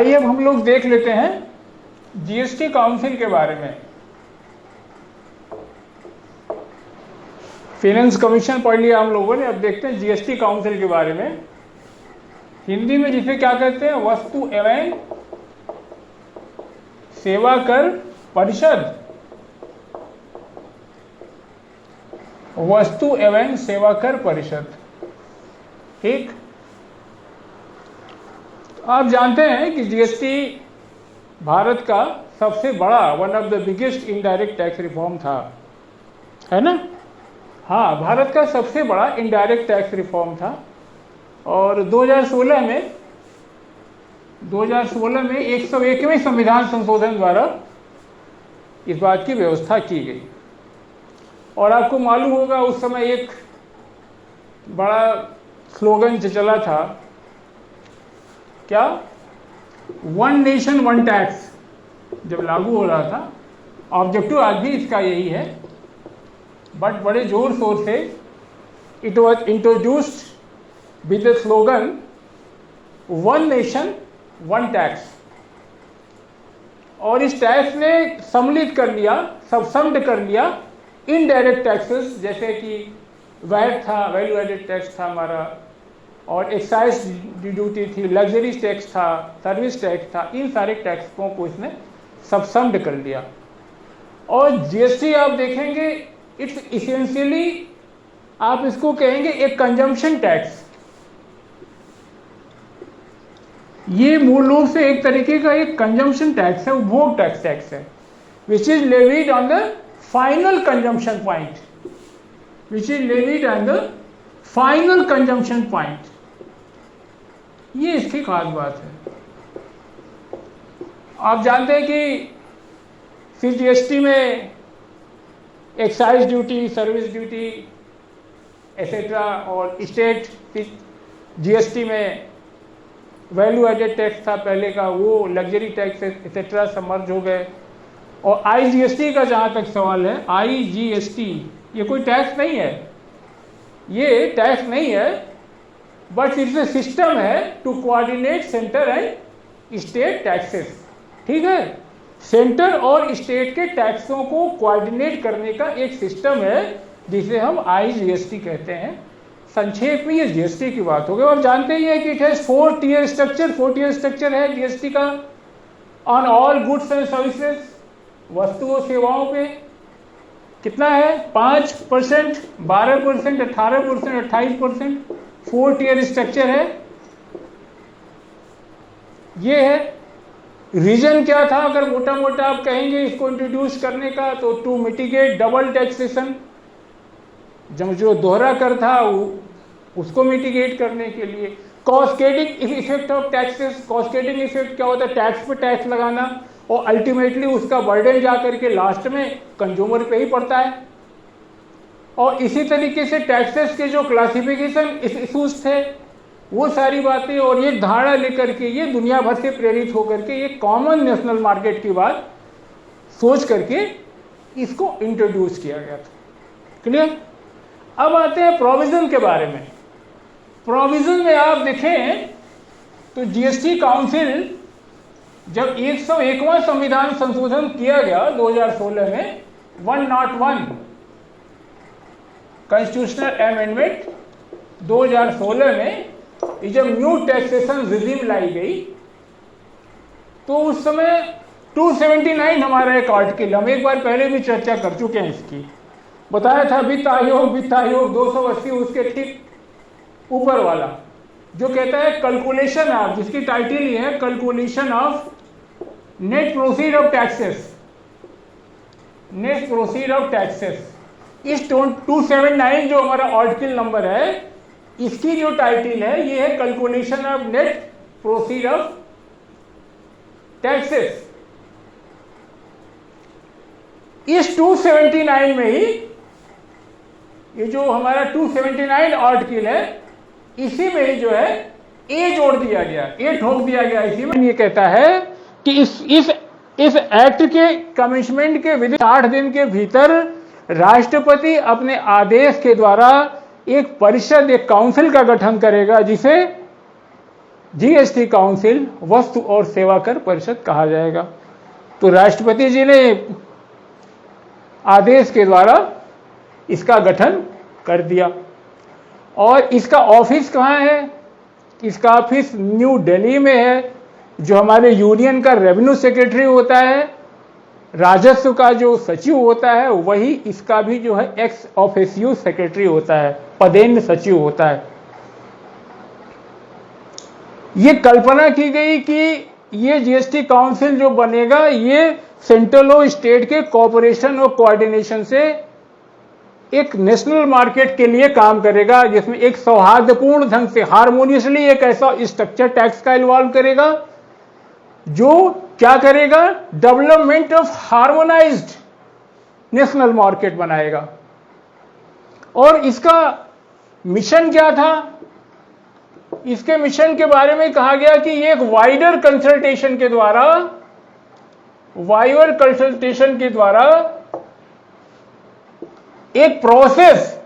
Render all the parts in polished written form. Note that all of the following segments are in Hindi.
आइए अब हम लोग देख लेते हैं जीएसटी काउंसिल के बारे में। फाइनेंस कमीशन पढ़ लिया हम लोगों ने, अब देखते हैं जीएसटी काउंसिल के बारे में। हिंदी में जिसे क्या कहते हैं, वस्तु एवं सेवा कर परिषद। वस्तु एवं सेवा कर परिषद, ठीक। आप जानते हैं कि जीएसटी भारत का सबसे बड़ा, one of the biggest indirect tax reform था, है ना। हाँ, भारत का सबसे बड़ा इनडायरेक्ट टैक्स रिफॉर्म था। और 2016 में 101वें संविधान संशोधन द्वारा इस बात की व्यवस्था की गई। और आपको मालूम होगा उस समय एक बड़ा स्लोगन जो चला था, क्या, वन नेशन वन टैक्स, जब लागू हो रहा था। ऑब्जेक्टिव आज भी इसका यही है, बट बड़े जोर शोर से it was introduced with the slogan one nation one tax. और इस टैक्स ने सम्मिलित कर लिया, सबसम्ड कर लिया इनडायरेक्ट टैक्सेस, जैसे कि वैट था, वैल्यू एडेड टैक्स था हमारा, और एक्साइज ड्यूटी थी, लग्जरी टैक्स था, सर्विस टैक्स था। इन सारे टैक्सों को इसने सबसम्ड कर लिया। और जीएसटी आप देखेंगे, इट्स इसेंशियली, आप इसको कहेंगे एक कंजम्पशन टैक्स। ये मूल रूप से एक तरीके का एक कंजम्पशन टैक्स है, उपभोग टैक्स है, which is levied on the final consumption point, which is levied on the final consumption point. ये इसकी खास बात है। आप जानते हैं कि फिर जीएसटी में excise duty, service duty etcetera, और स्टेट जीएसटी में वैल्यू एडेड टैक्स था पहले का, वो लग्जरी टैक्स एसेट्रा सब मर्ज हो गए। और आईजीएसटी का जहाँ तक सवाल है, आईजीएसटी ये कोई टैक्स नहीं है, ये टैक्स नहीं है, बट इट्स ए सिस्टम है to coordinate centre and state taxes, ठीक है। सेंटर और स्टेट के टैक्सों को कोऑर्डिनेट करने का एक सिस्टम है जिसे हम आईजीएसटी कहते हैं। संक्षेप में ये जीएसटी की बात हो गई। और जानते ही है कि it has 4 tier structure, 4 tier structure है जीएसटी का। On all goods and services, वस्तु और सेवाओं पे कितना है, 5%, 12%, 18%, 28%, 4 टियर स्ट्रक्चर है। ये है। रीजन क्या था, अगर मोटा मोटा आप कहेंगे इसको इंट्रोड्यूस करने का, तो टू मिटिगेट डबल टैक्सेशन, जो दोहरा कर था उसको मिटिगेट करने के लिए। कॉस्केडिंग इफेक्ट ऑफ टैक्सेस, कॉस्केडिंग इफेक्ट क्या होता है, टैक्स पे टैक्स लगाना, और अल्टीमेटली उसका बर्डन जा करके लास्ट में कंज्यूमर पे ही पड़ता है। और इसी तरीके से टैक्सेस के जो क्लासिफिकेशन इशूज थे, वो सारी बातें, और ये धारणा लेकर के, ये दुनिया भर से प्रेरित होकर के, ये कॉमन नेशनल मार्केट की बात सोच करके इसको इंट्रोड्यूस किया गया था। क्लियर। अब आते हैं प्रोविजन के बारे में। प्रोविजन में आप देखें तो जीएसटी काउंसिल जब 101वां संविधान संशोधन किया गया 2016 में, 101 कॉन्स्टिट्यूशनल अमेंडमेंट 2016 में, जब न्यू टैक्सेशन रिजीम लाई गई, तो उस समय 279 हमारा एक आर्टिकल, हम एक बार पहले भी चर्चा कर चुके हैं इसकी, बताया था वित्त आयोग 280 उसके ठीक ऊपर वाला, जो कहता है कैलकुलेशन ऑफ, जिसकी टाइटल ही है calculation of net proceed of taxes, net proceed of taxes. इस 279 जो हमारा आर्टिकल नंबर है, इसकी जो टाइटल है ये है calculation of net proceed of taxes. इस 279 में ही ये जो हमारा 279 आर्टिकल है, इसी में ही जो है ए जोड़ दिया गया, ए ठोक दिया गया। इसी में ये कहता है कि इस एक्ट के कमिटमेंट के विधि 60 दिन के भीतर राष्ट्रपति अपने आदेश के द्वारा एक परिषद, एक काउंसिल का गठन करेगा, जिसे जीएसटी काउंसिल वस्तु और सेवा कर परिषद कहा जाएगा। तो राष्ट्रपति जी ने आदेश के द्वारा इसका गठन कर दिया। और इसका ऑफिस कहाँ है? इसका ऑफिस न्यू दिल्ली में है। जो हमारे यूनियन का रेवेन्यू सेक्रेटरी होता है, राजस्व का जो सचिव होता है, वही इसका भी जो है एक्स ऑफिसियो सेक्रेटरी होता है, पदेन सचिव होता है। ये कल्पना की गई कि ये जीएसटी काउंसिल जो बनेगा ये सेंट्रल और स्टेट के कोऑपरेशन और कोऑर्डिनेशन से एक नेशनल मार्केट के लिए काम करेगा, जिसमें एक सौहार्दपूर्ण ढंग से हार्मोनियसली एक ऐसा स्ट्रक्चर टैक्स का इन्वॉल्व करेगा जो क्या करेगा, development of harmonised national market बनाएगा। और इसका मिशन क्या था? इसके मिशन के बारे में कहा गया कि ये एक वाइडर कंसल्टेशन के द्वारा एक प्रोसेस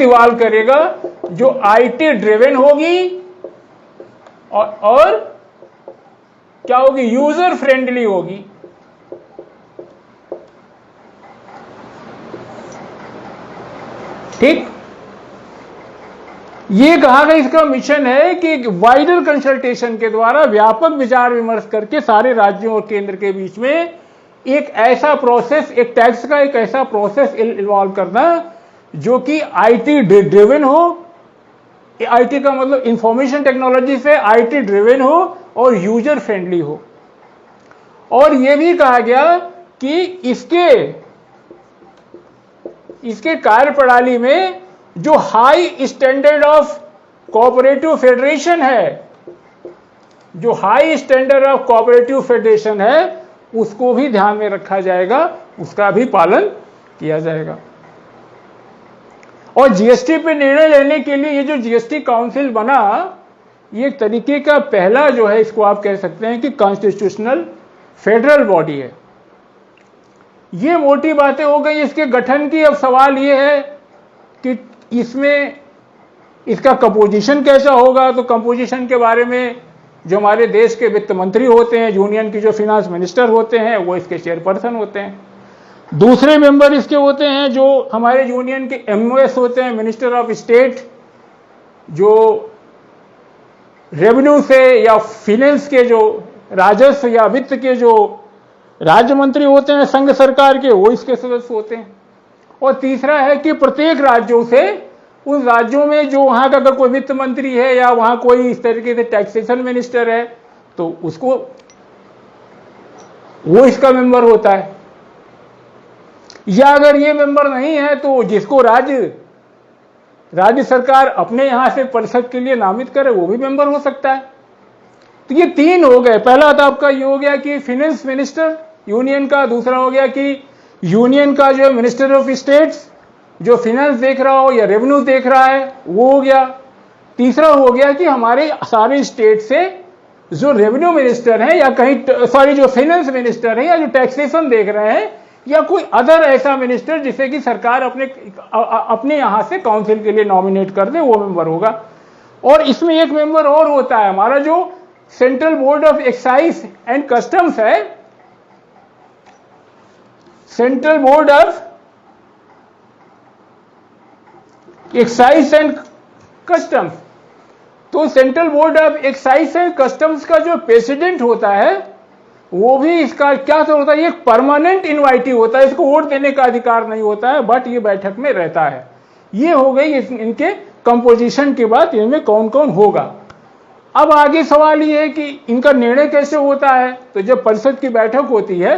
इवॉल्व करेगा, जो आईटी ड्रिवन होगी और क्या होगी, यूजर फ्रेंडली होगी। ठीक, ये कहा गया इसका मिशन है कि वाइडर कंसल्टेशन के द्वारा व्यापक विचार विमर्श करके सारे राज्यों और केंद्र के बीच में एक ऐसा प्रोसेस, एक टैक्स का एक ऐसा प्रोसेस इन्वॉल्व करना जो कि आईटी ड्रिवन हो। आईटी का मतलब इंफॉर्मेशन टेक्नोलॉजी से आईटी ड्रिवन हो और यूजर फ्रेंडली हो। और यह भी कहा गया कि इसके कार्यप्रणाली में जो high standard of cooperative federation है, उसको भी ध्यान में रखा जाएगा, उसका भी पालन किया जाएगा। और जीएसटी पे निर्णय लेने के लिए ये जो जीएसटी काउंसिल बना, ये एक तरीके का पहला जो है, इसको आप कह सकते हैं कि कॉन्स्टिट्यूशनल फेडरल बॉडी है। ये मोटी बातें हो गई इसके गठन की। अब सवाल ये है कि इसमें इसका कंपोजिशन कैसा होगा। तो कंपोजिशन के बारे में जो हमारे देश के वित्त मंत्री होते हैं, यूनियन की जो फिनांस मिनिस्टर होते हैं, वो इसके चेयरपर्सन होते हैं। दूसरे मेंबर इसके होते हैं जो हमारे यूनियन के एमओएस होते हैं, मिनिस्टर ऑफ स्टेट, जो रेवेन्यू से या फिनेंस के, जो राजस्व या वित्त के जो राज्य मंत्री होते हैं संघ सरकार के, वो इसके सदस्य होते हैं। और तीसरा है कि प्रत्येक राज्यों से, उन राज्यों में जो वहां का अगर कोई वित्त मंत्री है या वहां कोई इस तरीके से टैक्सेशन मिनिस्टर है, तो उसको, वो इसका मेंबर होता है। या अगर ये मेंबर नहीं है तो जिसको राज्य सरकार अपने यहां से परिषद के लिए नामित करे, वो भी मेंबर हो सकता है। तो ये तीन हो गए। पहला तो आपका ये हो गया कि फिनेंस मिनिस्टर यूनियन का, दूसरा हो गया कि यूनियन का जो मिनिस्टर ऑफ स्टेट्स जो फिनेंस देख रहा हो या रेवेन्यू देख रहा है, वो हो गया। तीसरा हो गया कि हमारे सारे स्टेट से जो रेवेन्यू मिनिस्टर हैं या जो फाइनेंस मिनिस्टर हैं या जो टैक्सेशन देख रहे हैं, या कोई अदर ऐसा मिनिस्टर जिसे कि सरकार अपने यहां से काउंसिल के लिए नॉमिनेट कर दे, वो मेंबर होगा। और इसमें एक मेंबर और होता है, हमारा जो central board of excise and customs है, central board of excise and customs. तो central board of excise and customs का जो प्रेसिडेंट होता है, वो भी इसका क्या होता है, ये परमानेंट इनवाइटी होता है, इसको वोट देने का अधिकार नहीं होता है, बट ये बैठक में रहता है। ये हो गई इनके कंपोजिशन के बाद इनमें कौन कौन होगा। अब आगे सवाल ये है कि इनका निर्णय कैसे होता है। तो जब परिषद की बैठक होती है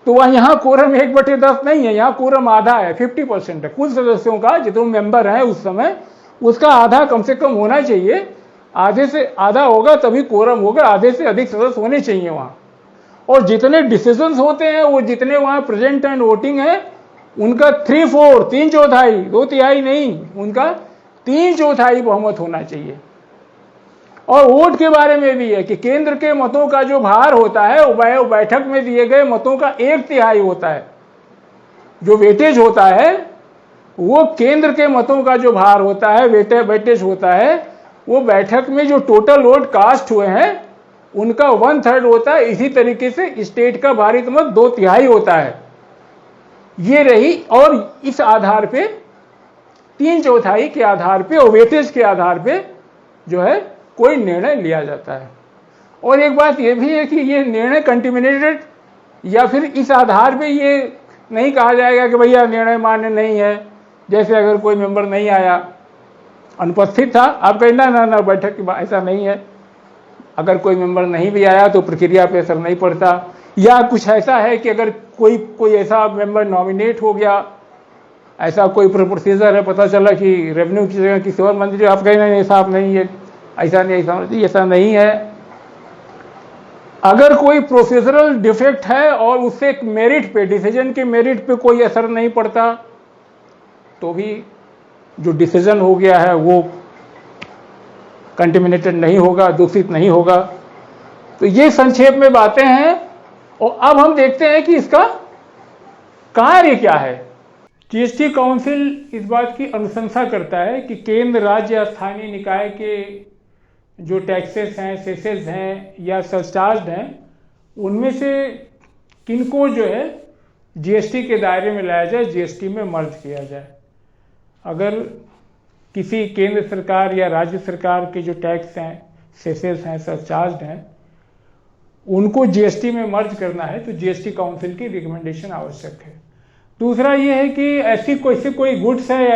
तो वह यहाँ कोरम 1/10 नहीं है, यहाँ कोरम आधा है, 50% है। कुल सदस्यों का जितने मेंबर हैं उस समय, उसका आधा कम से कम होना चाहिए। आधे से आधा होगा तभी कोरम होगा, आधे से अधिक सदस्य होने चाहिए वहां। और जितने डिसीजंस होते हैं, वो जितने वहां प्रेजेंट एंड वोटिंग है, उनका 3/4, 3/4, 2/3 नहीं, उनका 3/4 बहुमत होना चाहिए। और वोट के बारे में भी है कि केंद्र के मतों का जो भार होता है, वो बैठक में दिए गए मतों का 1/3 होता है। जो वेटेज होता है वो केंद्र के मतों का जो भार होता है, वेटेज होता है, वो बैठक में जो टोटल वोट कास्ट हुए हैं उनका 1/3 होता है। इसी तरीके से स्टेट का भारित मत 2/3 होता है। ये रही, और इस आधार पे 3/4 के आधार पे और वेटेज के आधार पे जो है कोई निर्णय लिया जाता है। और एक बात यह भी है कि ये निर्णय कंटिमिनेटेड, या फिर इस आधार पे ये नहीं कहा जाएगा कि भैया निर्णय मान्य नहीं है। जैसे अगर कोई मेंबर नहीं आया, अनुपस्थित था, आप कहें ना बैठक की ऐसा नहीं है। अगर कोई मेंबर नहीं भी आया तो प्रक्रिया पे असर नहीं पड़ता। या कुछ ऐसा है कि अगर कोई ऐसा मेंबर नॉमिनेट हो गया, ऐसा कोई प्रोसीजर है, पता चला कि रेवेन्यू की जगह किसी और मंत्री, आप कहें नहीं साहब नहीं है, ऐसा नहीं, ऐसा नहीं है। अगर कोई प्रोसीजरल डिफेक्ट है और उससे मेरिट पे, डिसीजन के मेरिट पे कोई असर नहीं पड़ता, तो भी जो डिसीजन हो गया है वो कंटेमिनेटेड नहीं होगा, दूषित नहीं होगा। तो ये संक्षेप में बातें हैं। और अब हम देखते हैं कि इसका कार्य क्या है। जीएसटी काउंसिल इस बात की अनुशंसा करता है कि केंद्र, राज्य या स्थानीय निकाय के जो टैक्सेस हैं, सेसेस हैं या सरचार्ज हैं, उनमें से किनको जो है जीएसटी के दायरे में लाया जाए, जीएसटी में मर्ज किया जाए। अगर किसी केंद्र सरकार या राज्य सरकार के जो टैक्स हैं, सेसेस हैं, सरचार्ज हैं, उनको जीएसटी में मर्ज करना है तो जीएसटी काउंसिल की रिकमेंडेशन आवश्यक है। दूसरा ये है कि ऐसी कोई गुड्स है,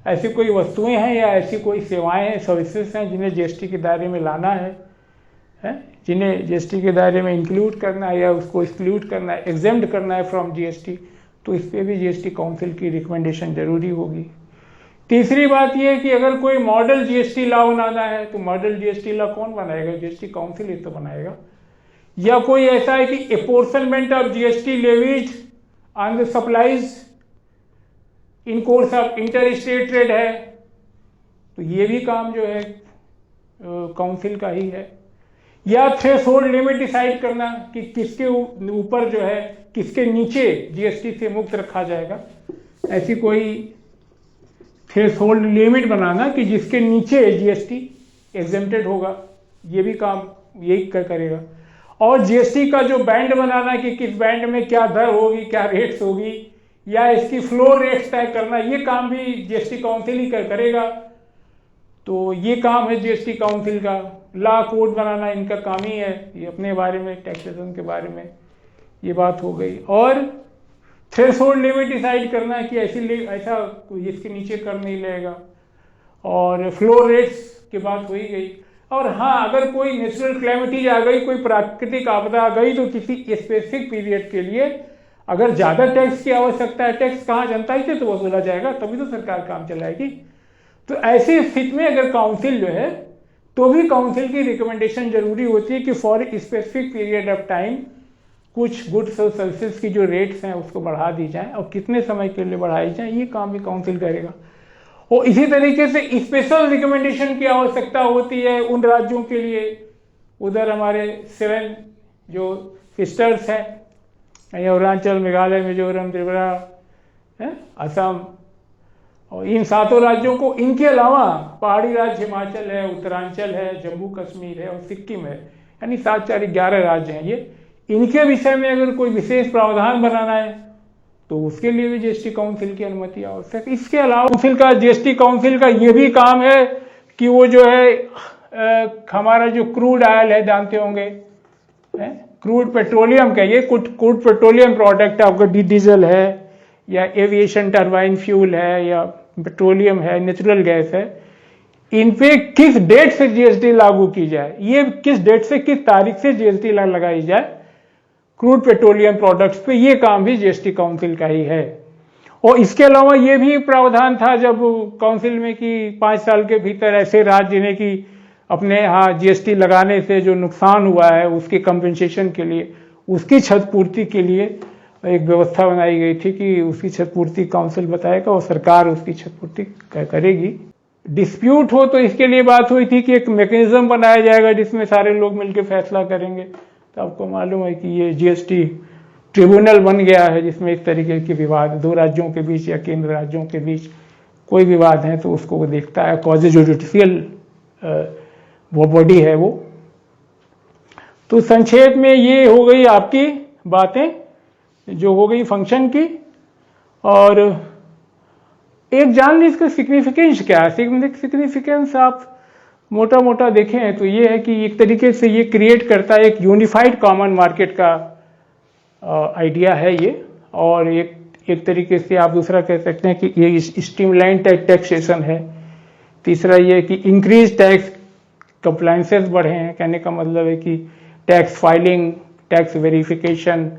ऐसी कोई वस्तुएं हैं या ऐसी कोई सेवाएं हैं, सर्विसेज हैं जिन्हें जीएसटी के दायरे में लाना है, जिन्हें जीएसटी के दायरे में इंक्लूड करना है या उसको एक्सक्लूड करना है, एग्जेम्प्ट करना है फ्रॉम जीएसटी, तो इस पर भी जीएसटी काउंसिल की रिकमेंडेशन जरूरी होगी। तीसरी बात यह है कि अगर कोई मॉडल जीएसटी लॉ बनाना है तो मॉडल जीएसटी लॉ कौन बनाएगा? जीएसटी काउंसिल ही तो बनाएगा। या कोई ऐसा है कि apportionment of GST levies on the supplies in course of inter state trade है, तो ये भी काम जो है काउंसिल का ही है। या थ्रेशोल्ड लिमिट डिसाइड करना कि किसके ऊपर जो है, किसके नीचे जीएसटी से मुक्त रखा जाएगा, ऐसी कोई थ्रेशोल्ड लिमिट बनाना कि जिसके नीचे जीएसटी एग्जेम्प्टेड होगा, ये भी काम यही करेगा। और जीएसटी का जो बैंड बनाना कि किस बैंड में क्या दर होगी, क्या रेट्स होगी, या इसकी फ्लोर रेट्स तय करना, ये काम भी जीएसटी काउंसिल ही करेगा। तो ये काम है जीएसटी काउंसिल का। लॉ कोड बनाना इनका काम ही है, ये अपने बारे में, टैक्सेशन के बारे में ये बात हो गई। और थ्रेशोल्ड लिमिट डिसाइड करना है कि ऐसा इसके नीचे कर नहीं लेगा। और फ्लोर रेट्स की बात हो ही गई। और हाँ, अगर कोई नेचुरल क्लैमिटीज आ गई, कोई प्राकृतिक आपदा आ गई, तो किसी स्पेसिफिक पीरियड के लिए अगर ज़्यादा टैक्स की आवश्यकता है, टैक्स कहाँ जनता ही से तो वसूला जाएगा, तभी तो सरकार काम चलाएगी। तो ऐसी स्थिति में अगर काउंसिल जो है, तो भी काउंसिल की रिकमेंडेशन जरूरी होती है कि for specific period of time कुछ गुड्स और सर्विसेज की जो रेट्स हैं उसको बढ़ा दी जाए, और कितने समय के लिए बढ़ाई जाए, ये काम भी काउंसिल करेगा। और इसी तरीके से स्पेशल रिकमेंडेशन की आवश्यकता होती है उन राज्यों के लिए। उधर हमारे 7 जो सिस्टर्स हैं, अरुणाचल, मेघालय, मिजोरम, त्रिपुरा, असम, और इन 7 राज्यों को, इनके अलावा पहाड़ी राज्य हिमाचल है, उत्तरांचल है, जम्मू कश्मीर है और सिक्किम है, यानी 7, 4, 11 राज्य हैं ये। इनके विषय में अगर कोई विशेष प्रावधान बनाना है तो उसके लिए भी जीएसटी काउंसिल की अनुमति आवश्यक। इसके अलावा जीएसटी काउंसिल का ये भी काम है कि वो जो है हमारा जो क्रूड ऑयल है, जानते होंगे, क्रूड पेट्रोलियम का, ये क्रूड पेट्रोलियम प्रोडक्ट आपका डीजल है या एविएशन टरबाइन फ्यूल है या पेट्रोलियम है, नेचुरल गैस है, इन पे किस डेट से जीएसटी लागू की जाए, ये किस डेट से, किस तारीख से जीएसटी लगाई जाए क्रूड पेट्रोलियम प्रोडक्ट्स पे, ये काम भी जीएसटी काउंसिल का ही है। और इसके अलावा ये भी प्रावधान था जब काउंसिल में कि 5 साल के भीतर ऐसे राज्य जिन्हें कि अपने यहाँ जीएसटी लगाने से जो नुकसान हुआ है उसके कंपेंसेशन के लिए, उसकी क्षतिपूर्ति के लिए एक व्यवस्था बनाई गई थी कि उसकी क्षतिपूर्ति काउंसिल बताएगा और सरकार उसकी क्षतिपूर्ति करेगी। डिस्प्यूट हो तो इसके लिए बात हुई थी कि एक मैकेनिज्म बनाया जाएगा जिसमें सारे लोग मिलकर फैसला करेंगे। तो आपको मालूम है कि ये जीएसटी ट्रिब्यूनल बन गया है जिसमें इस तरीके के विवाद दो राज्यों के बीच या केंद्र राज्यों के बीच कोई विवाद है तो उसको वो देखता है, क्वाज़ी जुडिशियल वो बॉडी है वो। तो संक्षेप में ये हो गई आपकी बातें जो हो गई फंक्शन की। और एक जान ली इसका सिग्निफिकेंस क्या है। सिग्निफिकेंस आप मोटा मोटा देखें तो ये है कि एक तरीके से ये क्रिएट करता है एक यूनिफाइड कॉमन मार्केट का आइडिया है ये। और एक तरीके से आप दूसरा कह सकते हैं कि ये स्ट्रीमलाइन टैक्सेशन है। तीसरा ये कि इंक्रीज टैक्स कंप्लायंसेस बढ़े हैं, कहने का मतलब है कि टैक्स फाइलिंग, टैक्स वेरिफिकेशन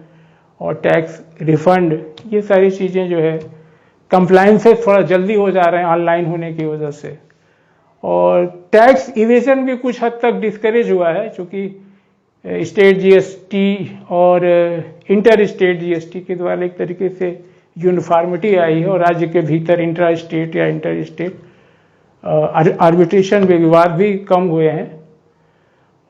और टैक्स रिफंड, ये सारी चीज़ें जो है कंप्लायंसेस थोड़ा जल्दी हो जा रहे हैं ऑनलाइन होने की वजह से। और टैक्स इवेजन भी कुछ हद तक डिस्करेज हुआ है क्योंकि स्टेट जीएसटी और इंटर स्टेट जीएसटी के द्वारा एक तरीके से यूनिफॉर्मिटी आई है और राज्य के भीतर इंट्रा स्टेट या इंटर स्टेट आर्बिट्रेशन में विवाद भी कम हुए हैं।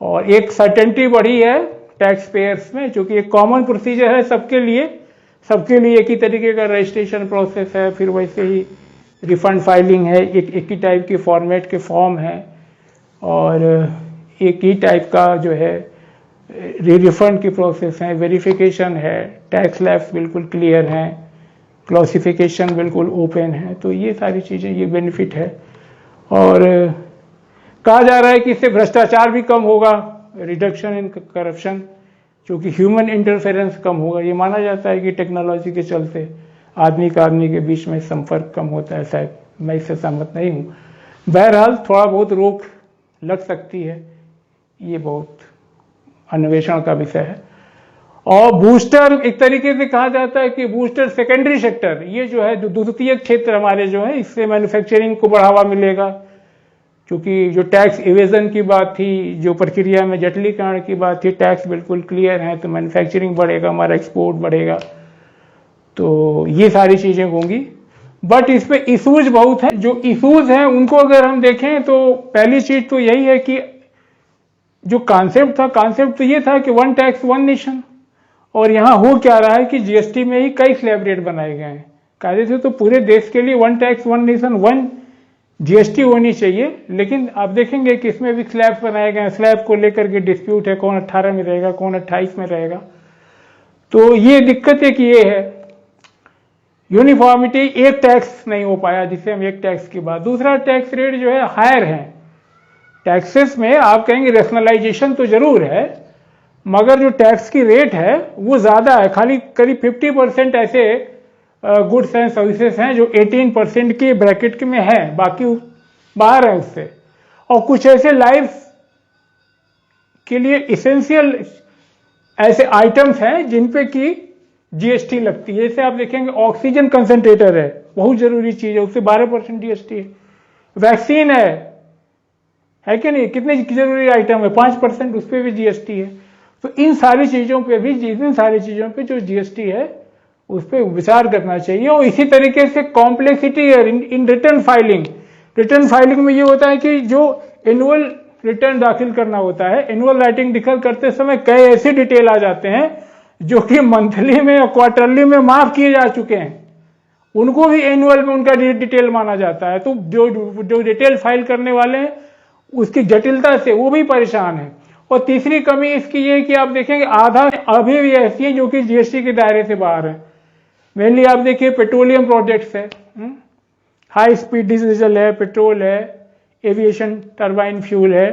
और एक सर्टेनिटी बढ़ी है टैक्स पेयर्स में, जो कि एक कॉमन प्रोसीजर है सबके लिए एक ही तरीके का रजिस्ट्रेशन प्रोसेस है, फिर वैसे ही रिफंड फाइलिंग है, एक ही टाइप के फॉर्मेट के फॉर्म है और एक ही टाइप का जो है रिफंड की प्रोसेस है, वेरिफिकेशन है, टैक्स स्लैब्स बिल्कुल क्लियर हैं, क्लासिफिकेशन बिल्कुल ओपन है। तो ये सारी चीज़ें ये बेनिफिट है। और कहा जा रहा है कि इससे भ्रष्टाचार भी कम होगा, रिडक्शन इन करप्शन, क्योंकि ह्यूमन इंटरफेरेंस कम होगा। ये माना जाता है कि टेक्नोलॉजी के चलते आदमी का आदमी के बीच में संपर्क कम होता है। शायद मैं इससे सहमत नहीं हूँ। बहरहाल थोड़ा बहुत रोक लग सकती है, ये बहुत अन्वेषण का विषय है। और बूस्टर एक तरीके से कहा जाता है कि बूस्टर सेकेंडरी सेक्टर, ये जो है द्वितीय क्षेत्र हमारे जो है, इससे मैन्युफैक्चरिंग को बढ़ावा मिलेगा। क्योंकि जो टैक्स इवेजन की बात थी, जो प्रक्रिया में जटिलीकरण की बात थी, टैक्स बिल्कुल क्लियर है तो मैन्युफैक्चरिंग बढ़ेगा, हमारा एक्सपोर्ट बढ़ेगा, तो ये सारी चीज़ें होंगी। बट इस पे इशूज बहुत हैं। जो इशूज हैं उनको अगर हम देखें तो पहली चीज़ तो यही है कि जो कॉन्सेप्ट तो ये था कि वन टैक्स वन नेशन, और यहाँ हो क्या रहा है कि जीएसटी में ही कई स्लैब रेट बनाए गए हैं। कायदे से तो पूरे देश के लिए one tax one nation one GST होनी चाहिए, लेकिन आप देखेंगे कि इसमें भी स्लैब्स बनाए गए हैं। स्लैब को लेकर के डिस्प्यूट है, कौन 18 में रहेगा, कौन 28 में रहेगा। तो ये दिक्कत एक ये है, यूनिफॉर्मिटी, एक टैक्स नहीं हो पाया जिससे हम एक टैक्स की बात। दूसरा टैक्स रेट जो है हायर है। टैक्सेस में आप कहेंगे रैशनलाइजेशन तो जरूर है, मगर जो टैक्स की रेट है वो ज़्यादा है। खाली करीब 50% ऐसे गुड्स एंड सर्विसेज हैं जो 18% के ब्रैकेट में हैं, बाकी बाहर है उससे। और कुछ ऐसे लाइफ के लिए इसेंशियल ऐसे आइटम्स हैं जिन पे कि जीएसटी लगती है। जैसे आप देखेंगे ऑक्सीजन कंसंट्रेटर है, बहुत जरूरी चीज़ है, उससे 12% जीएसटी है। वैक्सीन है कि नहीं, कितने जरूरी आइटम है, 5%, उस पर भी जीएसटी है। तो इन सारी चीज़ों पे भी, इन सारी चीज़ों पे जो जीएसटी है उस पर विचार करना चाहिए। और इसी तरीके से कॉम्प्लेक्सिटी है इन रिटर्न फाइलिंग में ये होता है कि जो एनुअल रिटर्न दाखिल करना होता है, एनुअल राइटिंग दाखिल करते समय कई ऐसे डिटेल आ जाते हैं जो कि मंथली में या क्वार्टरली में माफ किए जा चुके हैं, उनको भी एनुअल में उनका डिटेल माना जाता है। तो जो डिटेल फाइल करने वाले हैं उसकी जटिलता से वो भी परेशान है। और तीसरी कमी इसकी ये कि आप देखेंगे आधा अभी भी ऐसी है जो कि जीएसटी के दायरे से बाहर है। मेनली आप देखिए पेट्रोलियम प्रोजेक्ट्स है, हाई स्पीड डीजल है, पेट्रोल है, एविएशन टरबाइन फ्यूल है,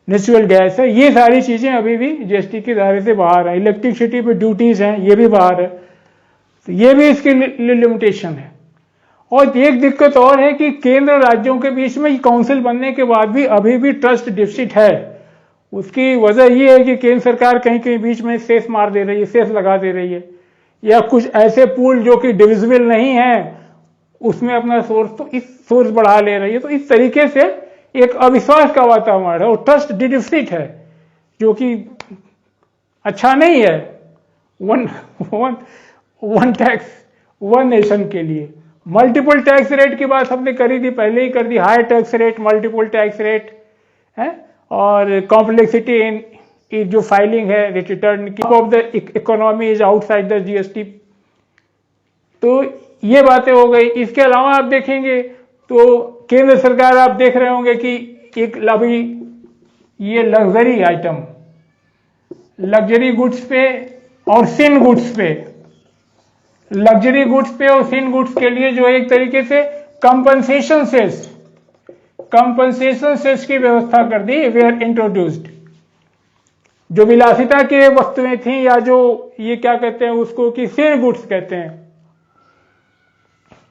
नेचुरल गैस है, ये सारी चीज़ें अभी भी जीएसटी के दायरे से बाहर है। इलेक्ट्रिसिटी पे ड्यूटीज हैं, ये भी बाहर है, तो ये भी इसकी लिमिटेशन है। और एक दिक्कत और है कि केंद्र राज्यों के बीच में काउंसिल बनने के बाद भी अभी भी ट्रस्ट डिफिसिट है। उसकी वजह ये है कि केंद्र सरकार कहीं कहीं बीच में सेस मार दे रही है, सेस लगा दे रही है, या कुछ ऐसे पूल जो कि डिविजिबल नहीं है उसमें अपना सोर्स बढ़ा ले रही है। तो इस तरीके से एक अविश्वास का वातावरण है और ट्रस्ट डिफिसिट है, जो कि अच्छा नहीं है वन टैक्स वन नेशन के लिए। मल्टीपल टैक्स रेट की बात हमने करी थी, पहले ही कर दी। High tax rate, multiple tax rate है, और कॉम्प्लेक्सिटी इन ये जो फाइलिंग है रिटर्न की of the economy is outside the GST. तो ये बातें हो गई। इसके अलावा आप देखेंगे तो केंद्र सरकार, आप देख रहे होंगे कि एक अभी ये लग्जरी आइटम, लग्जरी गुड्स पे और सिन गुड्स पे, लग्जरी गुड्स पे और सिन गुड्स के लिए जो एक तरीके से कंपनसेशन सेस की व्यवस्था कर दी, वेयर इंट्रोड्यूस्ड। जो विलासिता की वस्तुएं थी या जो ये क्या कहते हैं उसको कि सिन गुड्स कहते हैं,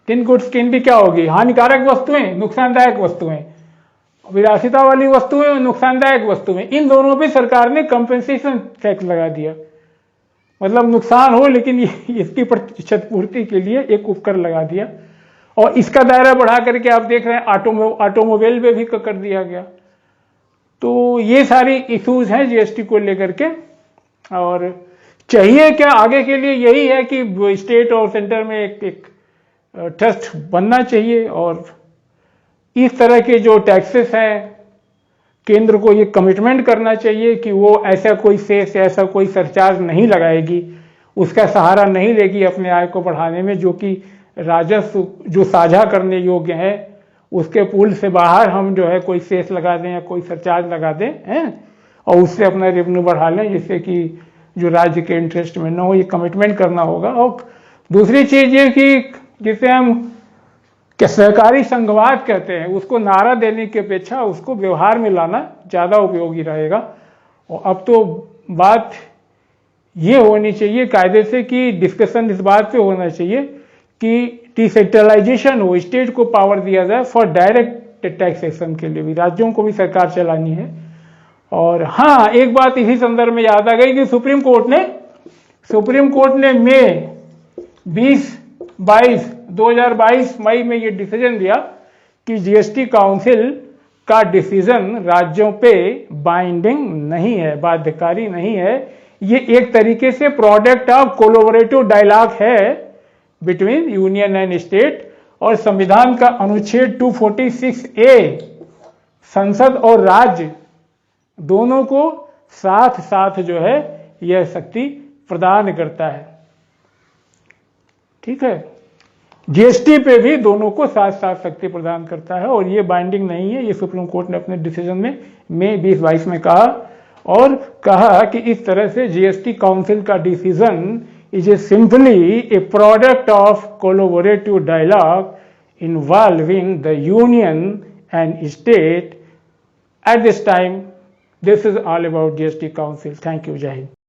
सिन गुड्स की इनकी क्या होगी, हानिकारक वस्तुएं, नुकसानदायक वस्तुएं, विलासिता वाली वस्तुएं और नुकसानदायक वस्तुएं, इन दोनों पे सरकार ने कंपनसेशन टैक्स लगा दिया। मतलब नुकसान हो लेकिन इसकी प्रतिशत पूर्ति के लिए एक उपकर लगा दिया। और इसका दायरा बढ़ा करके आप देख रहे हैं ऑटोमोबाइल पे भी कर दिया गया। तो ये सारी इश्यूज हैं जीएसटी को लेकर के। और चाहिए क्या आगे के लिए, यही है कि स्टेट और सेंटर में एक ट्रस्ट बनना चाहिए और इस तरह के जो टैक्सेस हैं केंद्र को ये कमिटमेंट करना चाहिए कि वो ऐसा कोई सेस, ऐसा कोई सरचार्ज नहीं लगाएगी, उसका सहारा नहीं लेगी अपने आय को बढ़ाने में, जो कि राजस्व जो साझा करने योग्य है उसके पूल से बाहर हम जो है कोई सेस लगा दें या कोई सरचार्ज लगा दें हैं और उससे अपना रेवेन्यू बढ़ा लें, जिससे कि जो राज्य के इंटरेस्ट में ना हो। ये कमिटमेंट करना होगा। और दूसरी चीज ये कि जिसे हम क्या सहकारी संघवाद कहते हैं, उसको नारा देने की अपेक्षा उसको व्यवहार में लाना ज़्यादा उपयोगी रहेगा। और अब तो बात ये होनी चाहिए कायदे से कि डिस्कशन इस बात पे होना चाहिए कि डिसेंट्रलाइजेशन हो, स्टेट को पावर दिया जाए फॉर डायरेक्ट टैक्सेशन के लिए भी, राज्यों को भी सरकार चलानी है। और हाँ, एक बात इसी संदर्भ में याद आ गई कि सुप्रीम कोर्ट ने मई 2022 मई में ये डिसीजन दिया कि जीएसटी काउंसिल का डिसीजन राज्यों पे बाइंडिंग नहीं है, बाध्यकारी नहीं है। ये एक तरीके से प्रोडक्ट ऑफ कोलैबोरेटिव डायलॉग है बिटवीन यूनियन एंड स्टेट। और संविधान का अनुच्छेद 246A संसद और राज्य दोनों को साथ साथ जो है यह शक्ति प्रदान करता है। ठीक है, जीएसटी पे भी दोनों को साथ साथ शक्ति प्रदान करता है और ये बाइंडिंग नहीं है। ये सुप्रीम कोर्ट ने अपने डिसीजन में मई 2022 में कहा और कहा कि इस तरह से जीएसटी काउंसिल का decision is a simply a product of collaborative dialogue involving the union and state at this time. This is all about GST council. Thank you. जय हिंद।